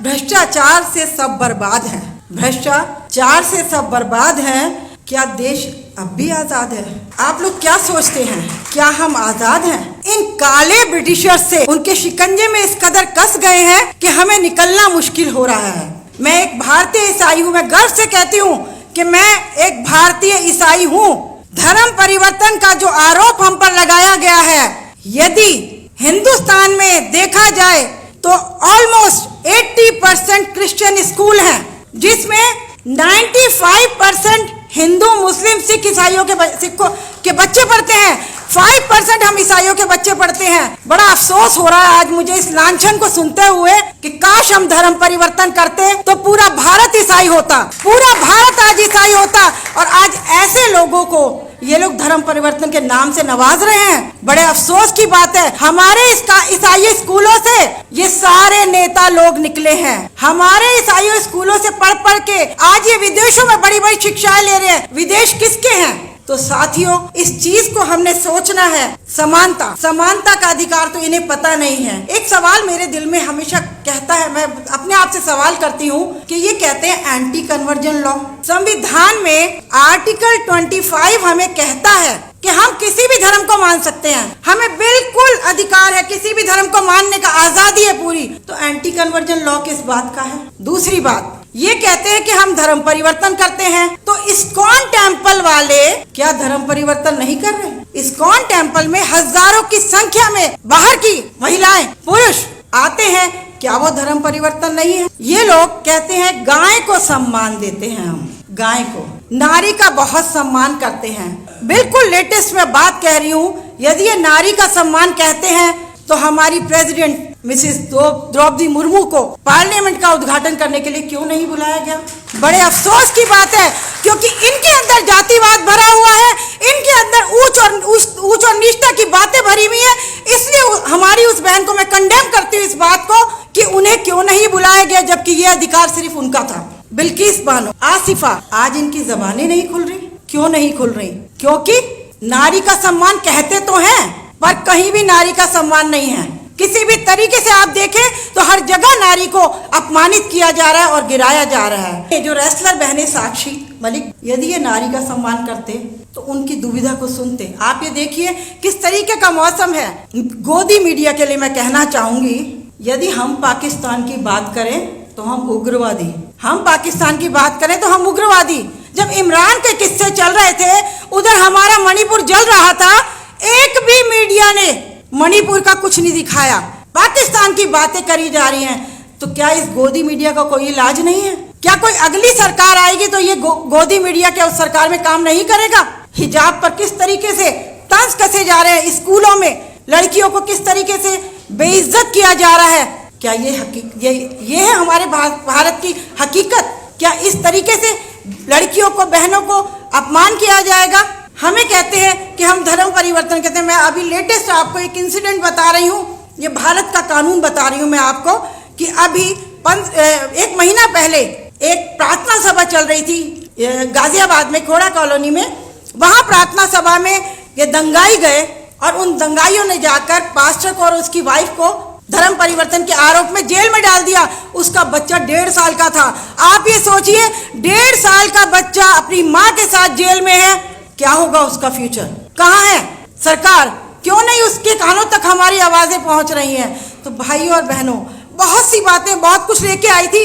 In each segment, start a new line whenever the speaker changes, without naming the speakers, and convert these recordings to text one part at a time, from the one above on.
भ्रष्टाचार से सब बर्बाद है, भ्रष्टाचार से सब बर्बाद है। क्या देश अब भी आजाद है? आप लोग क्या सोचते हैं, क्या हम आजाद हैं? इन काले ब्रिटिशर्स से उनके शिकंजे में इस कदर कस गए हैं कि हमें निकलना मुश्किल हो रहा है। मैं एक भारतीय ईसाई हूँ, मैं गर्व से कहती हूँ कि मैं एक भारतीय ईसाई हूँ। धर्म परिवर्तन का जो आरोप हम पर लगाया गया है, यदि हिंदुस्तान में देखा जाए तो ऑलमोस्ट 80% क्रिश्चियन स्कूल हैं, जिसमें 95% हिंदू मुस्लिम सिख ईसाइयों के बच्चे पढ़ते हैं। 5% हम ईसाइयों के बच्चे पढ़ते हैं। बड़ा अफसोस हो रहा है आज मुझे इस लांछन को सुनते हुए कि काश हम धर्म परिवर्तन करते तो पूरा भारत ईसाई होता, पूरा भारत आज ईसाई होता। और आज ऐसे लोगों को ये लोग धर्म परिवर्तन के नाम से नवाज रहे हैं। बड़े अफसोस की बात है, हमारे ईसाई स्कूलों से ये सारे नेता लोग निकले हैं। हमारे ईसाई स्कूलों से पढ़ पढ़ के आज ये विदेशों में बड़ी बड़ी शिक्षाएं ले रहे हैं। विदेश किसके हैं? तो साथियों, इस चीज को हमने सोचना है। समानता का अधिकार तो इन्हें पता नहीं है। एक सवाल मेरे दिल में हमेशा कहता है, मैं अपने आप से सवाल करती हूँ कि ये कहते हैं एंटी कन्वर्जन लॉ। संविधान में आर्टिकल 25 हमें कहता है कि हम किसी भी धर्म को मान सकते हैं, हमें बिल्कुल अधिकार है, किसी भी धर्म को मानने का आजादी है पूरी। तो एंटी कन्वर्जन लॉ किस बात का है? दूसरी बात, ये कहते हैं कि हम धर्म परिवर्तन करते हैं, तो इस्कॉन टेम्पल वाले क्या धर्म परिवर्तन नहीं कर रहे? इस्कॉन टेम्पल में हजारों की संख्या में बाहर की महिलाएं पुरुष आते हैं, क्या वो धर्म परिवर्तन नहीं है? ये लोग कहते हैं गाय को सम्मान देते हैं, हम गाय को, नारी का बहुत सम्मान करते हैं। बिल्कुल लेटेस्ट में बात कह रही हूँ, यदि ये नारी का सम्मान कहते हैं तो हमारी प्रेसिडेंट मिसेस द्रौपदी मुर्मू को पार्लियामेंट का उद्घाटन करने के लिए क्यों नहीं बुलाया गया? बड़े अफसोस की बात है, क्योंकि इनके अंदर जातिवाद भरा हुआ है, इनके अंदर ऊंच और नीचता की बातें भरी हुई है। इसलिए हमारी उस बहन को मैं कंडेम करती हूँ इस बात को कि उन्हें क्यों नहीं बुलाया गया, जबकि ये अधिकार सिर्फ उनका था। बिल्किस बानो, आसिफा, आज इनकी जबानें नहीं खुल रही। क्यों नहीं खुल रही? क्योंकि नारी का सम्मान कहते तो हैं, पर कहीं भी नारी का सम्मान नहीं है। किसी भी तरीके से आप देखें तो हर जगह नारी को अपमानित किया जा रहा है और गिराया जा रहा है। ये जो रेसलर बहने साक्षी मलिक, यदि ये नारी का सम्मान करते तो उनकी दुविधा को सुनते। आप ये देखिए किस तरीके का मौसम है। गोदी मीडिया के लिए मैं कहना चाहूंगी, यदि हम पाकिस्तान की बात करें तो हम उग्रवादी, हम पाकिस्तान की बात करें तो हम उग्रवादी। जब इमरान के किस्से चल रहे थे, उधर हमारा मणिपुर जल रहा था, एक भी मीडिया ने मणिपुर का कुछ नहीं दिखाया। पाकिस्तान की बातें करी जा रही हैं, तो क्या इस गोदी मीडिया का कोई इलाज नहीं है? क्या कोई अगली सरकार आएगी तो ये गोदी मीडिया क्या उस सरकार में काम नहीं करेगा? हिजाब पर किस तरीके से तंज कसे जा रहे हैं, स्कूलों में लड़कियों को किस तरीके से बेइज्जत किया जा रहा है, क्या ये है हमारे भारत की हकीकत? क्या इस तरीके से लड़कियों को, बहनों को अपमान किया जाएगा? हमें कहते हैं कि हम धर्म परिवर्तन कहते हैं। मैं अभी लेटेस्ट आपको एक इंसिडेंट बता रही हूँ, ये भारत का कानून बता रही हूँ मैं आपको, कि अभी 1 महीना पहले एक प्रार्थना सभा चल रही थी गाजियाबाद में, खोड़ा कॉलोनी में। वहाँ प्रार्थना सभा में ये दंगाई गए और उन दंगाइयों ने जाकर पास्टर को और उसकी वाइफ को धर्म परिवर्तन के आरोप में जेल में डाल दिया। उसका बच्चा 1.5 साल का था। आप ये सोचिए, 1.5 साल का बच्चा अपनी माँ के साथ जेल में है, क्या होगा उसका फ्यूचर? कहाँ है सरकार? क्यों नहीं उसके कानों तक हमारी आवाजें पहुंच रही हैं? तो भाई और बहनों, बहुत सी बातें, बहुत कुछ लेके आई थी,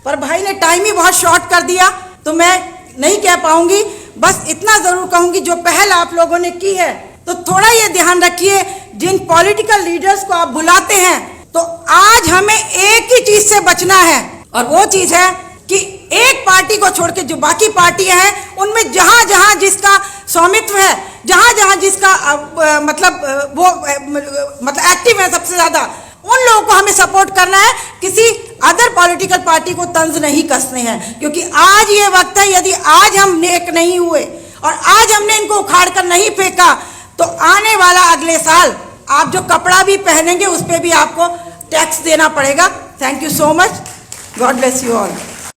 पर भाई ने टाइम ही बहुत शॉर्ट कर दिया, तो मैं नहीं कह पाऊंगी। बस इतना जरूर कहूंगी, जो पहल आप लोगों ने की है, तो थोड़ा ये ध्यान रखिए, जिन पॉलिटिकल लीडर्स को आप बुलाते हैं, तो आज हमें एक ही चीज से बचना है, और वो चीज है कि एक पार्टी को छोड़ के जो बाकी पार्टियां हैं, उनमें जहां जहां जिसका स्वामित्व है, जहां जहां जिसका मतलब एक्टिव है सबसे ज्यादा, उन लोगों को हमें सपोर्ट करना है। किसी अदर पॉलिटिकल पार्टी को तंज नहीं कसने हैं, क्योंकि आज ये वक्त है, यदि आज हम नेक नहीं हुए और आज हमने इनको उखाड़ कर नहीं फेंका, तो आने वाला अगले साल आप जो कपड़ा भी पहनेंगे उस पर भी आपको टैक्स देना पड़ेगा। Thank you so much. God bless you all.